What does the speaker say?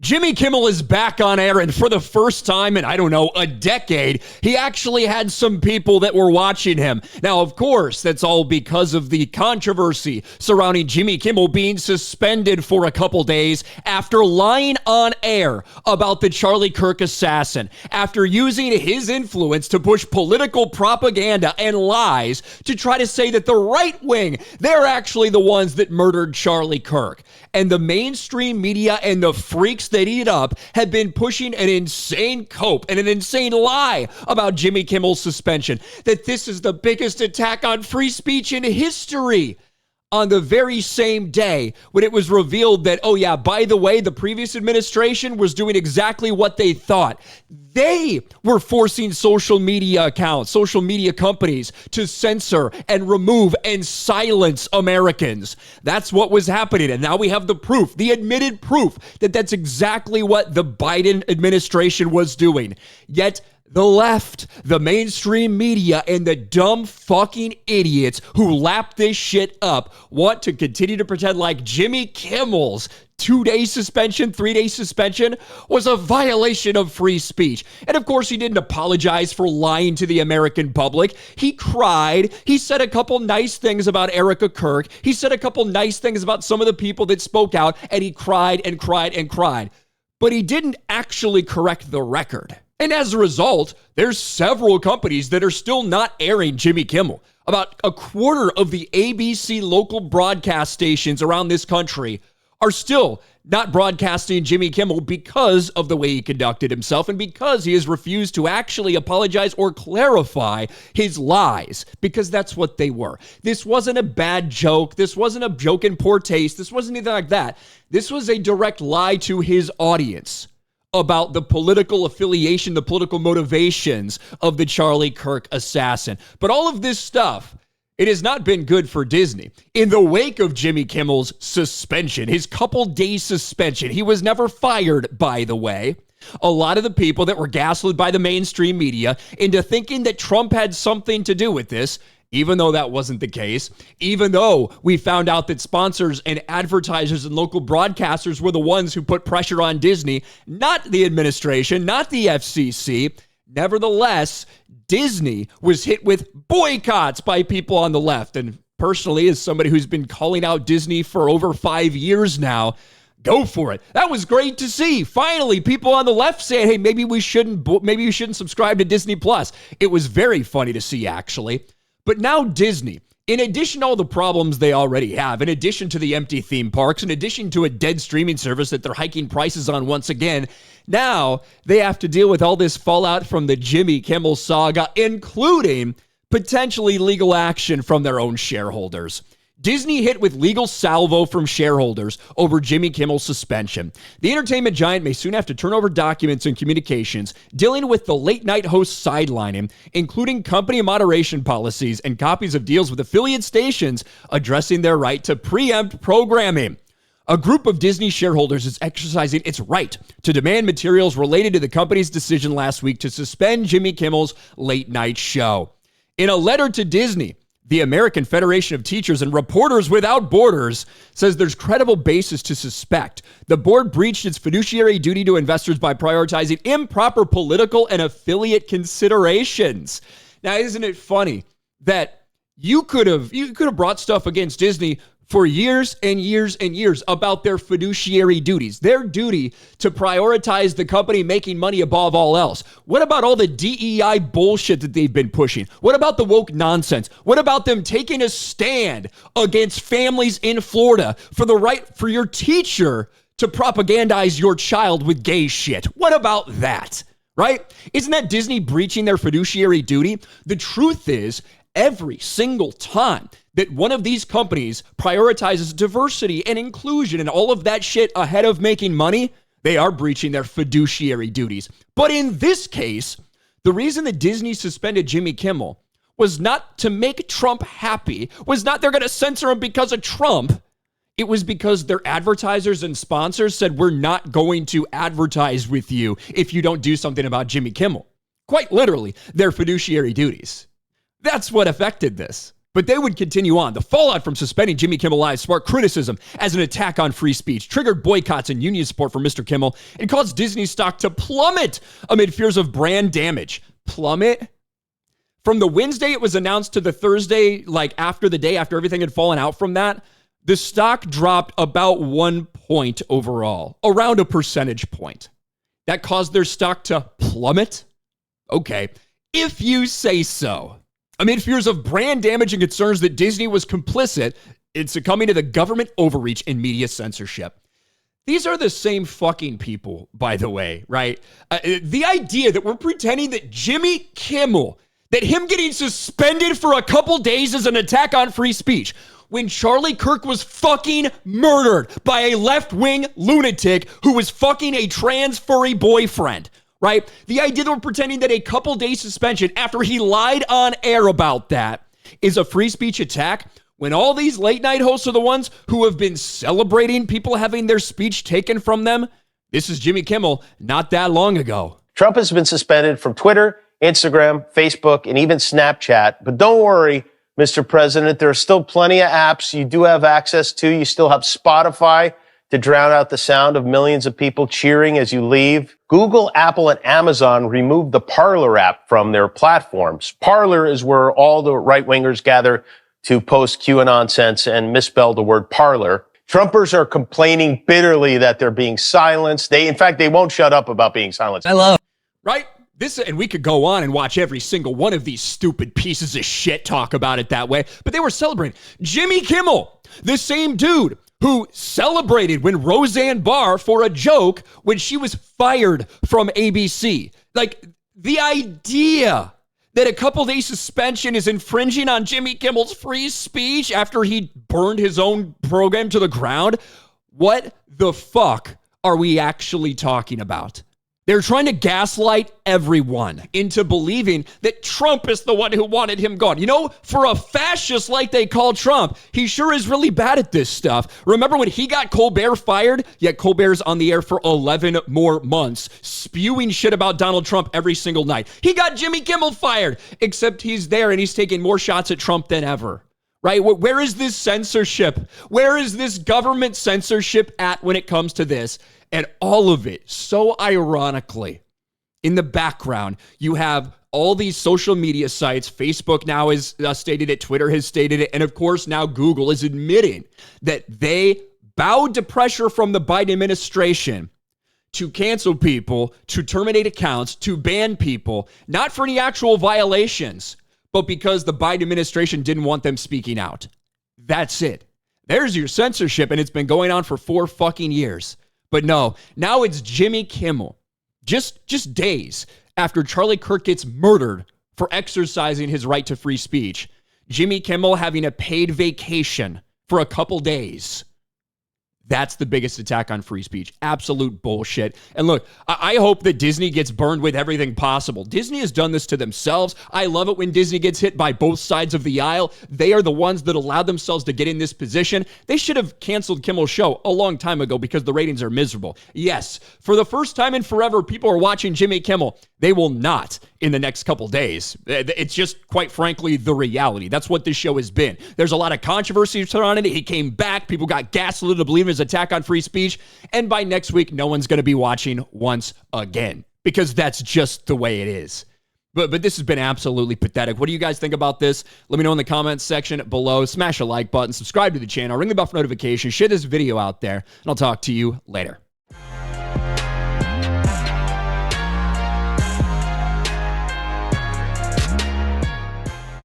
Jimmy Kimmel is back on air, and for the first time in, I don't know, a decade, he actually had some people that were watching him. Now, of course, that's all because of the controversy surrounding Jimmy Kimmel being suspended for a couple days after lying on air about the Charlie Kirk assassin, after using his influence to push political propaganda and lies to try to say that the right wing, they're actually the ones that murdered Charlie Kirk. And the mainstream media and the freaks that eat up have been pushing an insane cope and an insane lie about Jimmy Kimmel's suspension, that this is the biggest attack on free speech in history. On the very same day when it was revealed that, oh yeah, by the way, the previous administration was doing exactly what they thought. They were forcing social media accounts, social media companies to censor and remove and silence Americans. That's what was happening. And now we have the proof, the admitted proof that that's exactly what the Biden administration was doing. Yet the left, the mainstream media, and the dumb fucking idiots who lap this shit up want to continue to pretend like Jimmy Kimmel's 2-day suspension, 3-day suspension was a violation of free speech. And of course, he didn't apologize for lying to the American public. He cried. He said a couple nice things about Erica Kirk. He said a couple nice things about some of the people that spoke out, and he cried and cried and cried. But he didn't actually correct the record. And as a result, there's several companies that are still not airing Jimmy Kimmel. About a quarter of the ABC local broadcast stations around this country are still not broadcasting Jimmy Kimmel because of the way he conducted himself and because he has refused to actually apologize or clarify his lies, because that's what they were. This wasn't a bad joke. This wasn't a joke in poor taste. This wasn't anything like that. This was a direct lie to his audience about the political affiliation, the political motivations of the Charlie Kirk assassin. But all of this stuff, it has not been good for Disney. In the wake of Jimmy Kimmel's suspension, his couple-day suspension, he was never fired, by the way. A lot of the people that were gaslit by the mainstream media into thinking that Trump had something to do with this, even though that wasn't the case, even though we found out that sponsors and advertisers and local broadcasters were the ones who put pressure on Disney, not the administration, not the FCC. Nevertheless, Disney was hit with boycotts by people on the left. And personally, as somebody who's been calling out Disney for over 5 years now, go for it. That was great to see. Finally, people on the left saying, hey, maybe you shouldn't subscribe to Disney Plus. It was very funny to see, actually. But now Disney, in addition to all the problems they already have, in addition to the empty theme parks, in addition to a dead streaming service that they're hiking prices on once again, now they have to deal with all this fallout from the Jimmy Kimmel saga, including potentially legal action from their own shareholders. Disney hit with legal salvo from shareholders over Jimmy Kimmel's suspension. The entertainment giant may soon have to turn over documents and communications dealing with the late-night host sidelining, including company moderation policies and copies of deals with affiliate stations addressing their right to preempt programming. A group of Disney shareholders is exercising its right to demand materials related to the company's decision last week to suspend Jimmy Kimmel's late-night show. In a letter to Disney, the American Federation of Teachers and Reporters Without Borders says there's credible basis to suspect the board breached its fiduciary duty to investors by prioritizing improper political and affiliate considerations. Now, isn't it funny that you could have brought stuff against Disney for years and years and years about their fiduciary duties, their duty to prioritize the company making money above all else. What about all the DEI bullshit that they've been pushing? What about the woke nonsense? What about them taking a stand against families in Florida for the right for your teacher to propagandize your child with gay shit? What about that? Right? Isn't that Disney breaching their fiduciary duty? The truth is, every single time that one of these companies prioritizes diversity and inclusion and all of that shit ahead of making money, they are breaching their fiduciary duties. But in this case, the reason that Disney suspended Jimmy Kimmel was not to make Trump happy, was not they're going to censor him because of Trump. It was because their advertisers and sponsors said, we're not going to advertise with you if you don't do something about Jimmy Kimmel. Quite literally, their fiduciary duties. That's what affected this. But they would continue on. The fallout from suspending Jimmy Kimmel Live sparked criticism as an attack on free speech, triggered boycotts and union support for Mr. Kimmel, and caused Disney stock to plummet amid fears of brand damage. Plummet? From the Wednesday it was announced to the Thursday, like after the day, after everything had fallen out from that, the stock dropped about 1 point overall, around a percentage point. That caused their stock to plummet? Okay, if you say so. Amid fears of brand damage and concerns that Disney was complicit in succumbing to the government overreach and media censorship. These are the same fucking people, by the way, right? The idea that we're pretending that Jimmy Kimmel, that him getting suspended for a couple days is an attack on free speech, when Charlie Kirk was fucking murdered by a left-wing lunatic who was fucking a trans furry boyfriend. Right? The idea that we're pretending that a couple days suspension after he lied on air about that is a free speech attack when all these late night hosts are the ones who have been celebrating people having their speech taken from them. This is Jimmy Kimmel not that long ago. Trump has been suspended from Twitter, Instagram, Facebook, and even Snapchat. But don't worry, Mr. President, there are still plenty of apps you do have access to. You still have Spotify to drown out the sound of millions of people cheering as you leave. Google, Apple, and Amazon removed the Parler app from their platforms. Parler is where all the right-wingers gather to post QAnon nonsense and misspell the word parlor. Trumpers are complaining bitterly that they're being silenced. In fact, they won't shut up about being silenced. Right? And we could go on and watch every single one of these stupid pieces of shit talk about it that way, but they were celebrating. Jimmy Kimmel, the same dude who celebrated when Roseanne Barr for a joke when she was fired from ABC. Like, the idea that a couple days suspension is infringing on Jimmy Kimmel's free speech after he burned his own program to the ground. What the fuck are we actually talking about? They're trying to gaslight everyone into believing that Trump is the one who wanted him gone. You know, for a fascist like they call Trump, he sure is really bad at this stuff. Remember when he got Colbert fired? Yet Colbert's on the air for 11 more months, spewing shit about Donald Trump every single night. He got Jimmy Kimmel fired, except he's there and he's taking more shots at Trump than ever. Right? Where is this censorship? Where is this government censorship at when it comes to this? And all of it, so ironically, in the background, you have all these social media sites. Facebook now has stated it. Twitter has stated it. And of course, now Google is admitting that they bowed to pressure from the Biden administration to cancel people, to terminate accounts, to ban people, not for any actual violations, but because the Biden administration didn't want them speaking out. That's it. There's your censorship, and it's been going on for 4 fucking years. But no, now it's Jimmy Kimmel, just days after Charlie Kirk gets murdered for exercising his right to free speech. Jimmy Kimmel having a paid vacation for a couple days. That's the biggest attack on free speech. Absolute bullshit. And look, I hope that Disney gets burned with everything possible. Disney has done this to themselves. I love it when Disney gets hit by both sides of the aisle. They are the ones that allowed themselves to get in this position. They should have canceled Kimmel's show a long time ago because the ratings are miserable. Yes, for the first time in forever, people are watching Jimmy Kimmel. They will not in the next couple days. It's just, quite frankly, the reality. That's what this show has been. There's a lot of controversy surrounding it. He came back. People got gaslit to believe his attack on free speech. And by next week, no one's going to be watching once again because that's just the way it is. But this has been absolutely pathetic. What do you guys think about this? Let me know in the comments section below. Smash a like button, subscribe to the channel, ring the bell for notifications, share this video out there, and I'll talk to you later.